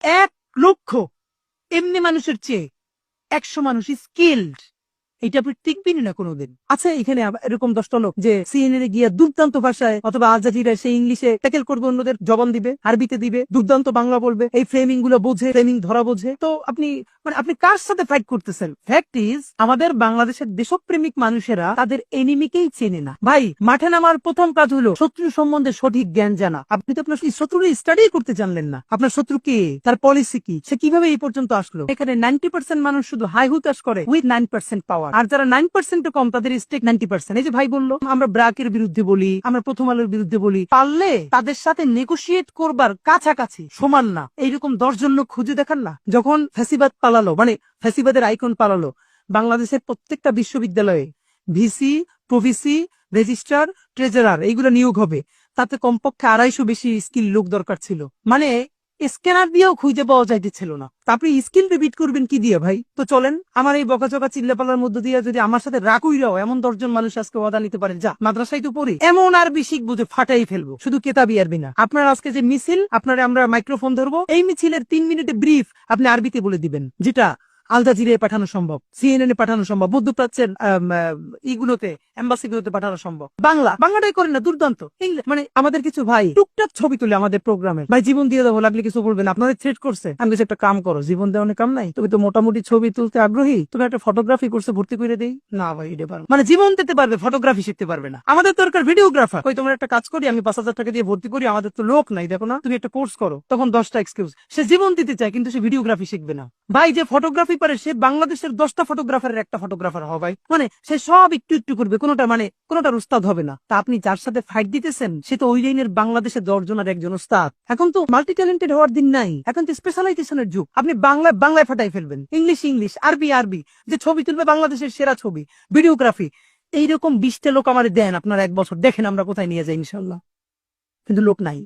1,00,000 এমনি মানুষের চেয়ে 100 মানুষ স্কিল্ড, এটা আপনি টিকবেনই না কোনোদিন। আচ্ছা, এখানে এরকম 10টা লোক যে সিএনএন গিয়ে দুর্দান্ত ভাষায় অথবা আল জাজিরা সে ইংলিশে ট্যাকেল করবে, অন্যদের জবান দিবে, আরবিতে দিবে, দুর্দান্ত বাংলা বলবে, এই ফ্রেমিং গুলো বোঝে, ফ্রেমিং ধরা বোঝে। তো আপনি আপনি কার সাথে ফাইট করতেছেন? ফ্যাক্ট ইজ, আমাদের বাংলাদেশের দেশপ্রেমিক মানুষেরা তাদের এনিমিকেই চেনে না। ভাই, মাঠে নামার প্রথম কাজ হলো শত্রু সম্বন্ধে সঠিক জ্ঞান জানা। আপনি তো আপনার শত্রুর স্টাডি করতে জানলেন না, আপনার শত্রু কে, তার পলিসি কি, সে কিভাবে এই পর্যন্ত আসলো। এখানে 90% মানুষ শুধু হাই হুতাশ করে উইথ 9% পাওয়ার, আর যারা 9% কম তাদের স্টেক 90%। এই যে ভাই বললো আমরা ব্রাকের বিরুদ্ধে বলি, আমরা প্রথম আলোর বিরুদ্ধে বলি, পারলে তাদের সাথে নেগোশিয়েট করবার কাছাকাছি সমান না এইরকম 10 জন লোক খুঁজে দেখান না। যখন ফ্যাসিবাদ পালালো, ফ্যাসিবাদের আইকন পালালো, বাংলাদেশের প্রত্যেকটা বিশ্ববিদ্যালয়ে ভিসি, প্রভিসি, রেজিস্ট্রার, ট্রেজারার এইগুলো নিয়োগ হবে। তাতে কমপক্ষে 250 বেশি স্কিল লোক দরকার ছিল। স্ক্যানার দিয়েও খুঁজে পাওয়া যাইতেছিল না। আপনি স্কিল রিপিট করবেন কি দিয়ে ভাই? তো চলেন, আমার এই বকাচকা চিল্লাপালার মধ্য দিয়ে যদি আমার সাথে রাকুইরাও এমন 10 জন মানুষ আজকে ওয়াদা নিতে পারেন, যা মাদ্রাসায় তো পড়ি, এমন আরবি শিখবো যে ফাটাই ফেলবো, শুধু কেতাবি আরবি না। আপনার আজকে যে মিছিল, আপনারা আমরা মাইক্রোফোন ধরবো, এই মিছিলের 3 মিনিটে ব্রিফ আপনি আরবিতে বলে দিবেন, যেটা আল জাজিরায় পাঠানো সম্ভব, সিএনএন পাঠানো সম্ভব, মধ্যপ্রাচ্যের ইগুলোতে, এম্বাসিগুলোতে পাঠানো সম্ভব। বাংলাটাই করেন না, দুর্দান্ত। আমাদের কিছু ভাই টুকটাক ছবি তুলে আমাদের প্রোগ্রামে, ভাই জীবন দিয়ে দেবো, লাগলে কিছু বলবেন, আপনাদের থ্রেট করছে। আমি কিছু একটা কাম করো, জীবন দেওয়ার কাম নাই, তুমি তো মোটামুটি ছবি তুলতে আগ্রহী, তুমি একটা ফটোগ্রাফি করছে ভর্তি করে দেই না। ভাই এটা পারো, জীবন দিতে পারবে, ফটোগ্রাফি শিখতে পারবে না। আমাদের দরকার ভিডিওগ্রাফার। ওই তোমার একটা কাজ করি, আমি 5,000 টাকা দিয়ে ভর্তি করি, আমাদের তো লোক নাই, দেখো না, তুমি একটা কোর্স করো। তখন 10টা এক্সকিউজ। সে জীবন দিতে চায় কিন্তু সে ভিডিওগ্রাফি শিখবে না। ভাই, যে ফটোগ্রাফি পারে সে বাংলাদেশের 10টা ফটোগ্রাফারের একটা ফটোগ্রাফার হবে। সে সব একটু একটু করবে, কোনোটার উস্তাদ হবে না। তা আপনি যার সাথে ফাইট দিতেছেন সে তো ওই লাইনের বাংলাদেশের 10 জনের একজন উস্তাদ। এখন তো মাল্টি ট্যালেন্টেড হওয়ার দিন নাই, এখন তো স্পেশালাইজেশনের যুগ। আপনি বাংলায় ফাটাই ফেলবেন, ইংলিশ, আরবি, যে ছবি তুলবে বাংলাদেশের সেরা ছবি, ভিডিওগ্রাফি। এইরকম 20টা লোক আমার দেন, আপনার 1 বছর দেখেন আমরা কোথায় নিয়ে যাই ইনশাল্লাহ। কিন্তু লোক নাই।